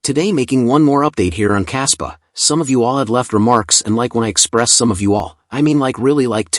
Today making one more update here on Kaspa. Some of you all had left remarks, and like when I express some of you all, I mean like really like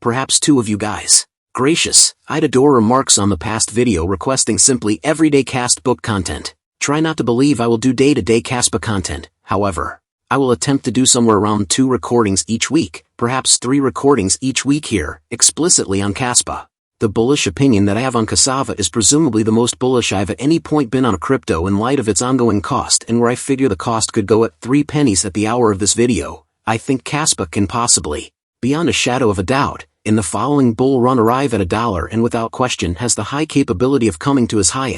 perhaps two of you guys. Gracious, I'd adore remarks on the past video requesting simply everyday cast book content. Try not to believe I will do day-to-day Kaspa content, however. I will attempt to do somewhere around 2 recordings each week, perhaps 3 recordings each week here, explicitly on Kaspa. The bullish opinion that I have on Kaspa is presumably the most bullish I've at any point been on a crypto in light of its ongoing cost, and where I figure the cost could go at 3 pennies at the hour of this video. I think Kaspa can possibly, beyond a shadow of a doubt, in the following bull run arrive at $1 and without question has the high capability of coming to as high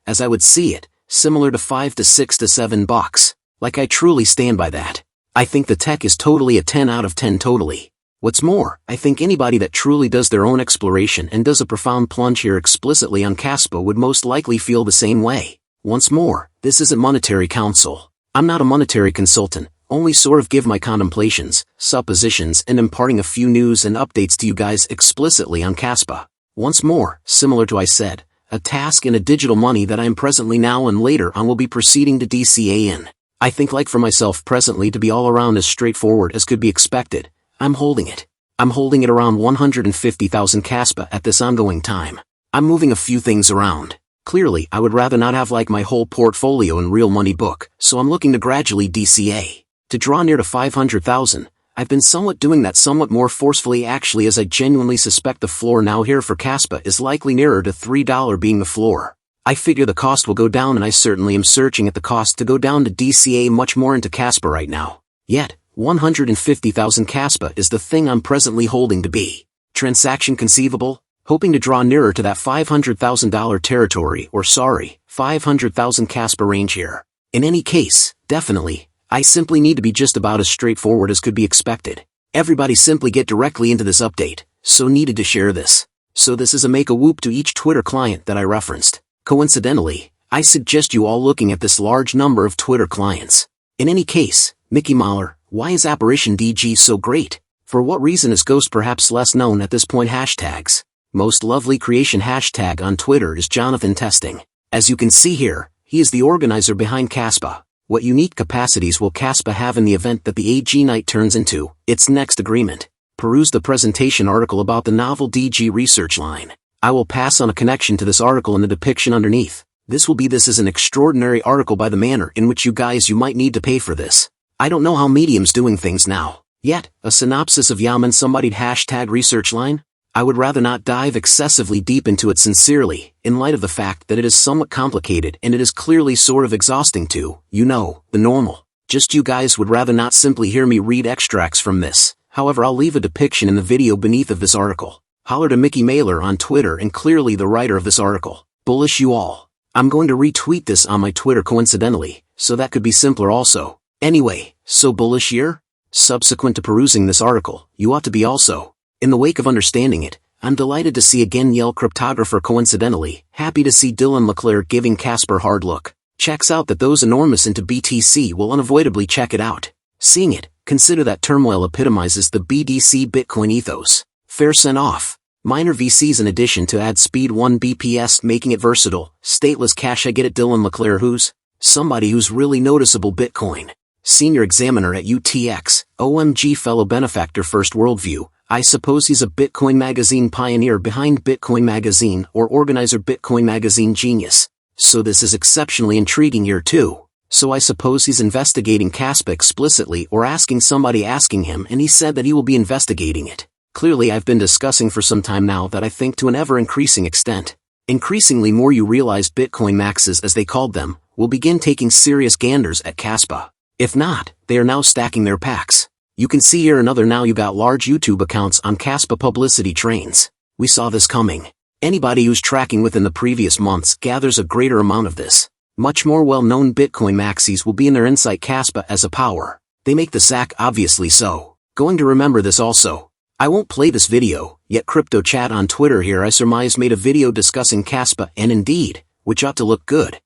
as I would see it, similar to $5 to $6 to $7. Like I truly stand by that. I think the tech is totally a 10 out of 10 totally. What's more, I think anybody that truly does their own exploration and does a profound plunge here explicitly on Kaspa would most likely feel the same way. Once more, this isn't monetary counsel. I'm not a monetary consultant, only sort of give my contemplations, suppositions, and imparting a few news and updates to you guys explicitly on Kaspa. Once more, similar to I said, a task in a digital money that I am presently now and later on will be proceeding to DCA in. I think like for myself presently to be all around as straightforward as could be expected. I'm holding it. I'm holding it around 150,000 Kaspa at this ongoing time. I'm moving a few things around. Clearly, I would rather not have like my whole portfolio in real money book, so I'm looking to gradually DCA. To draw near to 500,000, I've been somewhat doing that somewhat more forcefully actually, as I genuinely suspect the floor now here for Kaspa is likely nearer to $3 being the floor. I figure the cost will go down, and I certainly am searching at the cost to go down to DCA much more into Kaspa right now. Yet, 150,000 Kaspa is the thing I'm presently holding to be. Transaction conceivable? Hoping to draw nearer to that $500,000 territory, or sorry, 500,000 Kaspa range here. In any case, definitely, I simply need to be just about as straightforward as could be expected. Everybody simply get directly into this update, so needed to share this. So this is a make a whoop to each Twitter client that I referenced. Coincidentally, I suggest you all looking at this large number of Twitter clients. In any case, Mickey Mahler, why is Apparition DG so great? For what reason is Ghost perhaps less known at this point? Hashtags. Most lovely creation hashtag on Twitter is Jonathan Testing. As you can see here, he is the organizer behind Kaspa. What unique capacities will Kaspa have in the event that the AG Night turns into its next agreement? Peruse the presentation article about the novel DG research line. I will pass on a connection to this article in the depiction underneath. This is an extraordinary article by the manner in which you might need to pay for this. I don't know how Medium's doing things now. Yet, a synopsis of Yaman somebody'd hashtag research line? I would rather not dive excessively deep into it sincerely, in light of the fact that it is somewhat complicated and it is clearly sort of exhausting to, the normal. Just you guys would rather not simply hear me read extracts from this. However, I'll leave a depiction in the video beneath of this article. Holler to Mickey Mahler on Twitter and clearly the writer of this article. Bullish you all. I'm going to retweet this on my Twitter coincidentally, so that could be simpler also. Anyway, so bullish here? Subsequent to perusing this article, you ought to be also. In the wake of understanding it, I'm delighted to see again Yell Cryptographer coincidentally, happy to see Dylan Leclerc giving Kaspa hard look. Checks out that those enormous into BTC will unavoidably check it out. Seeing it, consider that turmoil epitomizes the BDC Bitcoin ethos. Fair sent off. Minor VCs in addition to add speed 1 BPS making it versatile. Stateless cash. I get it. Dylan Leclerc who's? Somebody who's really noticeable. Bitcoin. Senior examiner at UTX. OMG fellow benefactor First Worldview. I suppose he's a Bitcoin Magazine pioneer behind Bitcoin Magazine or organizer Bitcoin Magazine genius. So this is exceptionally intriguing here too. So I suppose he's investigating Kaspa explicitly or asking somebody asking him, and he said that he will be investigating it. Clearly I've been discussing for some time now that I think to an ever-increasing extent. Increasingly more you realize Bitcoin maxes as they called them, will begin taking serious ganders at Kaspa. If not, they are now stacking their packs. You can see here another now you got large YouTube accounts on Kaspa publicity trains. We saw this coming. Anybody who's tracking within the previous months gathers a greater amount of this. Much more well-known Bitcoin maxis will be in their insight Kaspa as a power. They make the sack obviously so. Going to remember this also. I won't play this video, yet Crypto Chat on Twitter here I surmise made a video discussing Kaspa and Indeed, which ought to look good,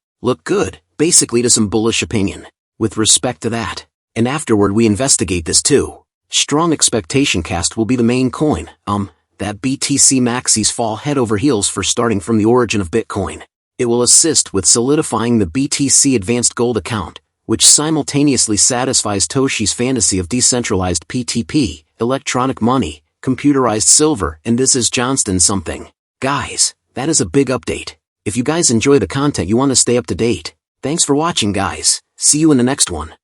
basically to some bullish opinion. With respect to that. And afterward we investigate this too. Strong expectation cast will be the main coin, that BTC maxis fall head over heels for starting from the origin of Bitcoin. It will assist with solidifying the BTC Advanced Gold account, which simultaneously satisfies Toshi's fantasy of decentralized PTP, electronic money, computerized silver, and this is Johnston something. Guys, that is a big update. If you guys enjoy the content you want to stay up to date, thanks for watching guys, see you in the next one.